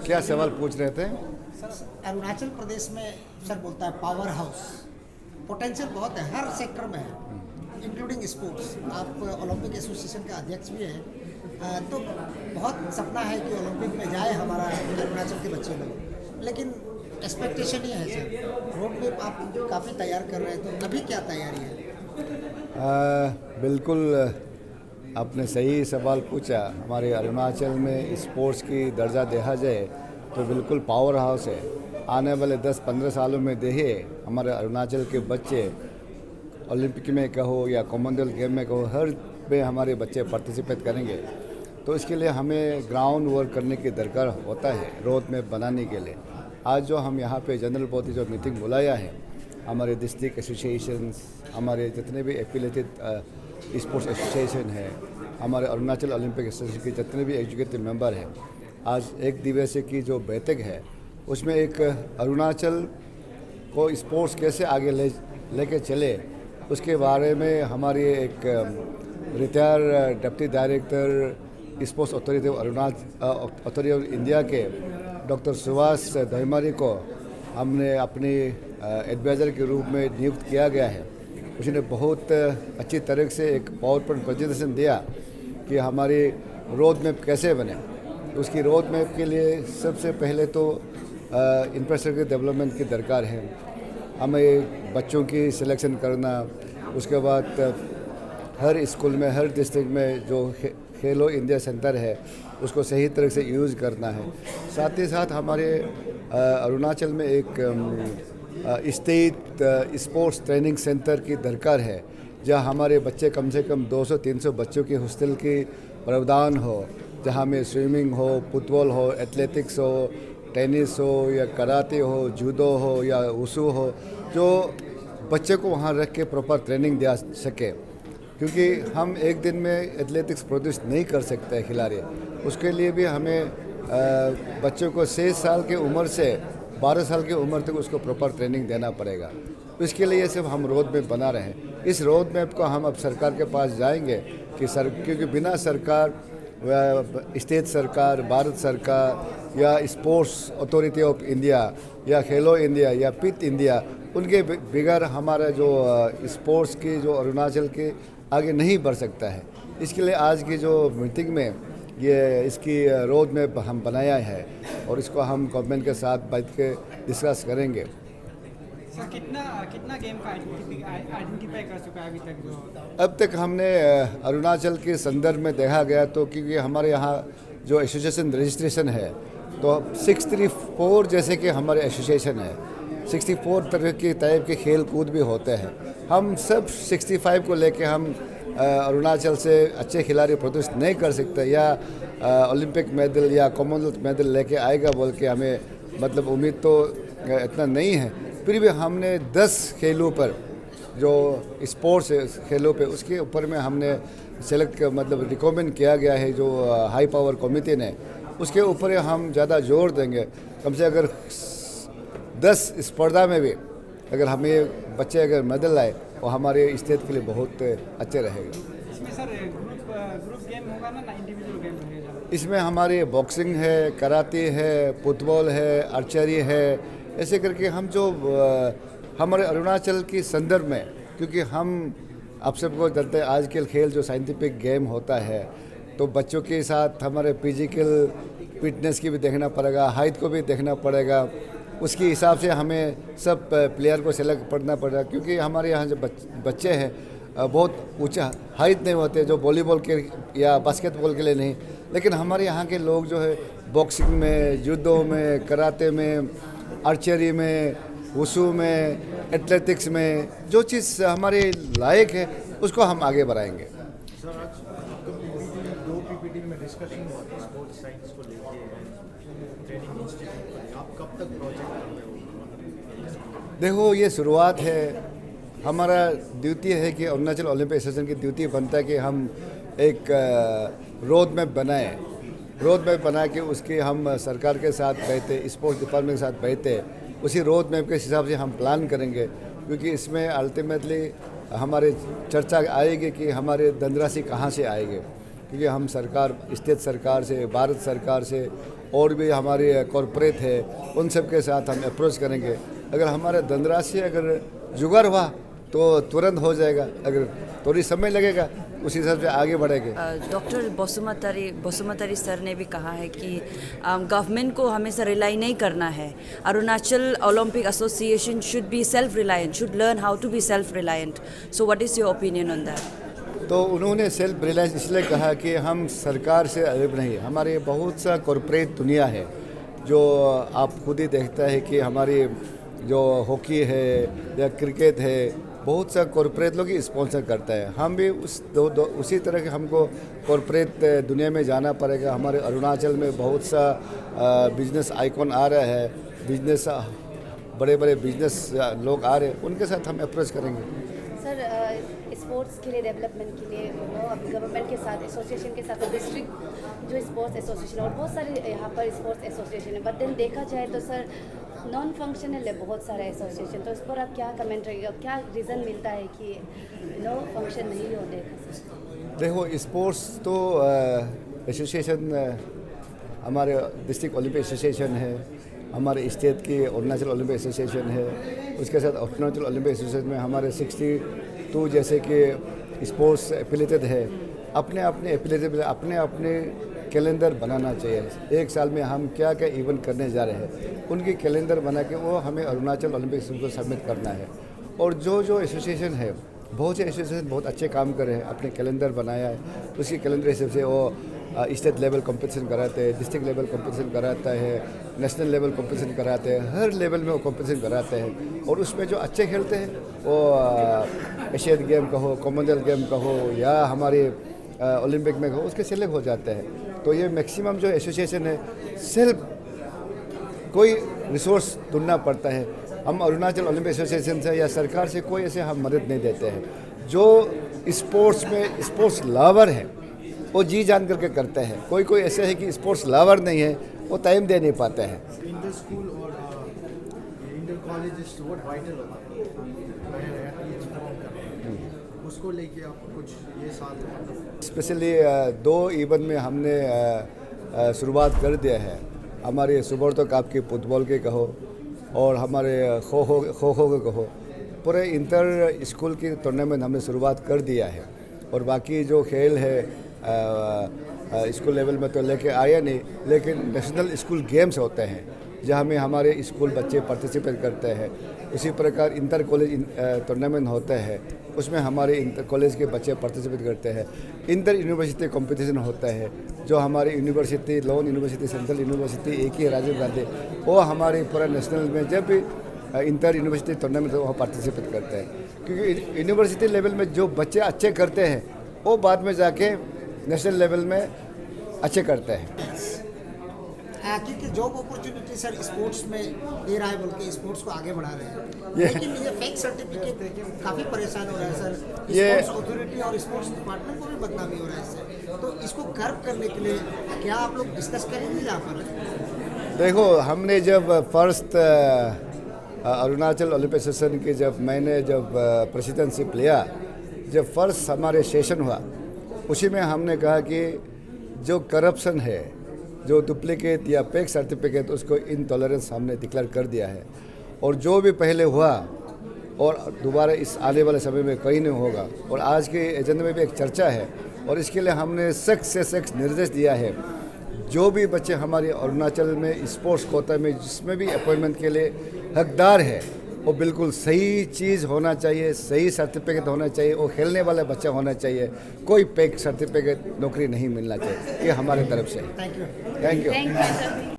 क्या सवाल पूछ रहे थे? सर, अरुणाचल प्रदेश में सर बोलता है पावर हाउस, पोटेंशियल बहुत है, हर सेक्टर में है इंक्लूडिंग स्पोर्ट्स। आप ओलंपिक एसोसिएशन के अध्यक्ष भी हैं, तो बहुत सपना है कि ओलंपिक में जाए हमारा अरुणाचल के बच्चे लोग, लेकिन एक्सपेक्टेशन ये है सर, रोड मैप आप काफ़ी तैयार कर रहे हैं, तो अभी क्या तैयारी है? बिल्कुल आपने सही सवाल पूछा। हमारे अरुणाचल में स्पोर्ट्स की दर्जा देखा जाए तो बिल्कुल पावर हाउस है। आने वाले 10-15 सालों में देखिए हमारे अरुणाचल के बच्चे ओलंपिक में कहो या कॉमनवेल्थ गेम में कहो, हर में हमारे बच्चे पार्टिसिपेट करेंगे। तो इसके लिए हमें ग्राउंड वर्क करने की दरकार होता है रोड मैप बनाने के लिए। आज जो हम यहाँ पे जनरल बॉडी जो मीटिंग बुलाया है, हमारे डिस्ट्रिक्ट एसोसिएशंस, हमारे जितने भी एफिलेटेड स्पोर्ट्स एसोसिएशन है, हमारे अरुणाचल ओलंपिक एसोसिएशन के जितने भी एग्जीक्यूटिव मेंबर हैं, आज एक दिवसीय की जो बैठक है उसमें एक अरुणाचल को स्पोर्ट्स कैसे आगे लेके चले उसके बारे में हमारी एक retire deputy director sports authority of India के डॉक्टर सुभाष दहिमारी को हमने अपनी एडवाइज़र के रूप में नियुक्त किया गया है। उसने बहुत अच्छी तरह से एक पावर पॉइंट प्रेजेंटेशन दिया कि हमारी रोड मैप कैसे बने। उसकी रोड मैप के लिए सबसे पहले तो इंफ्रास्ट्रक्चर डेवलपमेंट की दरकार है, हमें बच्चों की सिलेक्शन करना, उसके बाद हर स्कूल में हर डिस्ट्रिक्ट में जो खेलो इंडिया सेंटर है उसको सही तरह से यूज़ करना है। साथ ही साथ हमारे अरुणाचल में एक स्टेट स्पोर्ट्स ट्रेनिंग सेंटर की दरकार है, जहाँ हमारे बच्चे कम से कम 200-300 बच्चों की हॉस्टल की प्रावधान हो, जहाँ में स्विमिंग हो, फुटबॉल हो, एथलेटिक्स हो, टेनिस हो या कराटे हो, जूडो हो या वुशु हो, जो बच्चे को वहाँ रख के प्रॉपर ट्रेनिंग दिया सके। क्योंकि हम एक दिन में एथलेटिक्स प्रोड्यूस नहीं कर सकते हैं खिलाड़ी, उसके लिए भी हमें बच्चों को 6 साल की उम्र से 12 साल की उम्र तक उसको प्रॉपर ट्रेनिंग देना पड़ेगा। इसके लिए सिर्फ हम रोड मैप बना रहे हैं। इस रोड मैप को हम अब सरकार के पास जाएंगे कि क्योंकि बिना सरकार, स्टेट सरकार, भारत सरकार या स्पोर्ट्स अथॉरिटी ऑफ इंडिया या खेलो इंडिया या पिट इंडिया, उनके बगैर हमारा जो स्पोर्ट्स की जो अरुणाचल के आगे नहीं बढ़ सकता है। इसके लिए आज की जो मीटिंग में ये इसकी रोड मैप हम बनाया है और इसको हम गवर्नमेंट के साथ बैठ के डिस्कस करेंगे। सर, कितना गेम का आइडेंटिफाई कर चुका है अभी तक? जो अब तक हमने अरुणाचल के संदर्भ में देखा गया तो क्योंकि हमारे यहाँ जो एसोसिएशन रजिस्ट्रेशन है तो 634 जैसे कि हमारे एसोसिएशन है, 64 तरह के टाइप के खेल कूद भी होते हैं। हम सब 65 को लेके हम अरुणाचल से अच्छे खिलाड़ी प्रोड्यूस नहीं कर सकते या ओलंपिक मेडल या कॉमनवेल्थ मेडल लेके आएगा बोल के हमें मतलब उम्मीद तो इतना नहीं है। फिर भी हमने 10 खेलों पर जो स्पोर्ट्स खेलों पे उसके ऊपर में हमने सेलेक्ट मतलब रिकमेंड किया गया है जो हाई पावर कमेटी ने, उसके ऊपर हम ज़्यादा जोर देंगे। कम से अगर 10 स्पर्धा में भी अगर हमें बच्चे अगर मेडल लाए वो हमारे स्टेट के लिए बहुत अच्छे रहेगा। इसमें सर ग्रुप गेम होगा ना इंडिविजुअल गेम रहेगा? इसमें हमारे बॉक्सिंग है, कराटे है, फुटबॉल है, आर्चरी है, ऐसे करके हम जो हमारे अरुणाचल की संदर्भ में, क्योंकि हम आप सबको जानते हैं आजकल खेल जो साइंटिफिक गेम होता है तो बच्चों के साथ हमारे फिजिकल फिटनेस की भी देखना पड़ेगा, हाइट को भी देखना पड़ेगा। उसके हिसाब से हमें सब प्लेयर को सेलेक्ट करना पड़ेगा, क्योंकि हमारे यहाँ जो बच्चे हैं बहुत ऊंचा हाइट नहीं होते जो वॉलीबॉल के या बास्केटबॉल के लिए नहीं, लेकिन हमारे यहाँ के लोग जो है बॉक्सिंग में, जूडो में, कराटे में, आर्चरी में, वुशु में, एथलेटिक्स में जो चीज़ हमारे लायक है उसको हम आगे बढ़ाएंगे। सर, आज 2 पीपीटी में डिस्कशन हुआ था स्पोर्ट्स साइंस को लेके ट्रेनिंग इंस्टीट्यूट पर, आप कब तक प्रोजेक्ट कर रहे हो? देखो ये शुरुआत है, हमारा ड्यूटी है कि अरुणाचल ओलंपिक एसोसिएशन की ड्यूटी बनता है कि हम एक रोड मैप बनाएं, रोड मैप बना के उसके हम सरकार के साथ बैठे, स्पोर्ट्स डिपार्टमेंट के साथ बैठे, उसी रोड मैप के हिसाब से हम प्लान करेंगे। क्योंकि इसमें अल्टीमेटली हमारे चर्चा आएगी कि हमारे धनराशि कहाँ से आएगी, क्योंकि हम सरकार, स्टेट सरकार से, भारत सरकार से और भी हमारे कॉरपोरेट है, उन सब के साथ हम अप्रोच करेंगे। अगर हमारा धनराशि अगर जुगाड़ हुआ तो तुरंत हो जाएगा, अगर थोड़ी समय लगेगा उस हिसाब से आगे बढ़ेंगे। डॉक्टर बसुमतारी सर ने भी कहा है कि गवर्नमेंट को हमेशा रिलाई नहीं करना है। Arunachal Olympic Association should be self reliant, should learn how to be self reliant. So what is your opinion on that? तो उन्होंने सेल्फ रिलायंस इसलिए कहा कि हम सरकार से अलग नहीं, हमारे बहुत सा कॉरपोरेट दुनिया है जो आप खुद ही देखता है कि हमारी जो हॉकी है या क्रिकेट है, बहुत सा कॉरपोरेट लोग ही स्पॉन्सर करता है। हम भी उसी तरह के हमको कॉरपोरेट दुनिया में जाना पड़ेगा। हमारे अरुणाचल में बहुत सा बिजनेस आइकॉन आ रहा है, बिजनेस बड़े बड़े बिजनेस लोग आ रहे हैं, उनके साथ हम अप्रोच करेंगे। सर स्पोर्ट्स के लिए, डेवलपमेंट के लिए अभी गवर्नमेंट के साथ, एसोसिएशन के साथ, डिस्ट्रिक्ट जो स्पोर्ट्स एसोसिएशन और बहुत सारे यहाँ पर स्पोर्ट्स एसोसिएशन है, बट देन देखा जाए तो सर नॉन फंक्शनल है बहुत सारा एसोसिएशन। तो इस पर आप क्या कमेंट रहेगा, क्या रीज़न मिलता है कि नो फंक्शन नहीं होते? देखो, स्पोर्ट्स तो एसोसिएशन हमारे डिस्ट्रिक्ट ओलंपिक एसोसिएशन है, हमारे स्टेट की अरुणाचल ओलंपिक एसोसिएशन है, उसके साथ अरुणाचल ओलंपिक एसोसिएशन में हमारे 62 जैसे कि स्पोर्ट्स एफिलेटेड है। अपने अपने एफिलेटेड अपने अपने कैलेंडर बनाना चाहिए। एक साल में हम क्या क्या इवेंट करने जा रहे हैं, उनकी कैलेंडर बना के वो हमें अरुणाचल ओलंपिक एसोसिएशन को सबमिट करना है। और जो एसोसिएशन है, बहुत से एसोसिएशन बहुत अच्छे काम कर रहे हैं, अपने कैलेंडर बनाया है, उसकी कैलेंडर हिसाब से वो स्टेट लेवल कंपटीशन कराते हैं, डिस्ट्रिक्ट लेवल कंपटीशन कराता है, नेशनल लेवल कंपटीशन कराते हैं, हर लेवल में वो कंपटीशन कराते हैं। और उसमें जो अच्छे खेलते हैं वो एशियन गेम का हो, कॉमनवेल्थ गेम का हो या हमारे ओलंपिक में हो, उसके सेलेक्ट हो जाते हैं। तो ये मैक्सिमम जो एसोसिएशन है, सेल्फ कोई रिसोर्स ढूंढना पड़ता है। हम अरुणाचल ओलंपिक एसोसिएशन से या सरकार से कोई ऐसे हम मदद नहीं देते हैं। जो स्पोर्ट्स में स्पोर्ट्स लवर है वो जी जान करके करते हैं। कोई ऐसे है कि स्पोर्ट्स लवर नहीं है, वो टाइम दे नहीं पाते हैं। इंटर स्कूल और इंटर कॉलेजेस बहुत वाइटल होता है, एथलीट्स फॉर्म करते हैं, उसको लेके आप कुछ ये साल स्पेशली 2 इवेंट में हमने शुरुआत कर दिया है। हमारे सुब्रतो कप की फुटबॉल के कहो और हमारे खो खो के कहो, पूरे इंटर स्कूल की टूर्नामेंट हमने शुरुआत कर दिया है। और बाकी जो खेल है स्कूल लेवल में तो लेके आया नहीं, लेकिन नेशनल स्कूल गेम्स होते हैं जहाँ में हमारे स्कूल बच्चे पार्टिसिपेट करते हैं। उसी प्रकार इंटर कॉलेज टूर्नामेंट होता है, उसमें हमारे इंटर कॉलेज के बच्चे पार्टिसिपेट करते हैं। इंटर यूनिवर्सिटी कंपटीशन होता है, जो हमारी university, loan university, central university एक ही राजीव गांधी, वो हमारे पूरा नेशनल में जब भी इंटर यूनिवर्सिटी टूर्नामेंट वहाँ पार्टिसिपेट करते हैं। क्योंकि यूनिवर्सिटी लेवल में जो बच्चे अच्छे करते हैं वो बाद में जाके नेशनल लेवल में अच्छे करते हैं। क्योंकि जॉब अपॉर्चुनिटी सर स्पोर्ट्स में दे रहा है, बोल के स्पोर्ट्स को आगे बढ़ा रहे हैं, लेकिन ये फेक सर्टिफिकेट काफ़ी परेशान हो रहा है सर। ये स्पोर्ट्स अथॉरिटी और स्पोर्ट्स डिपार्टमेंट को भी बदनामी हो रहा है इससे। तो इसको कर्व करने के लिए क्या आप लोग डिस्कस करेंगे यहाँ पर? देखो, हमने जब फर्स्ट अरुणाचल ओलंपिक एसोसिएशन की मैंने प्रेसिडेंटशिप लिया, जब फर्स्ट हमारे सेशन हुआ, उसी में हमने कहा कि जो करप्शन है, जो डुप्लीकेट या फेक सर्टिफिकेट, उसको इनटॉलरेंस हमने डिक्लेयर कर दिया है। और जो भी पहले हुआ और दोबारा इस आने वाले समय में कहीं नहीं होगा। और आज के एजेंडे में भी एक चर्चा है और इसके लिए हमने सख्त से सख्त निर्देश दिया है। जो भी बच्चे हमारे अरुणाचल में स्पोर्ट्स कोटा में जिसमें भी अपॉइंटमेंट के लिए हकदार है, वो बिल्कुल सही चीज़ होना चाहिए, सही सर्टिफिकेट होना चाहिए, वो खेलने वाला बच्चा होना चाहिए। कोई फेक सर्टिफिकेट नौकरी नहीं मिलना चाहिए। ये हमारे तरफ से। Thank you. Thank you. Thank you sir.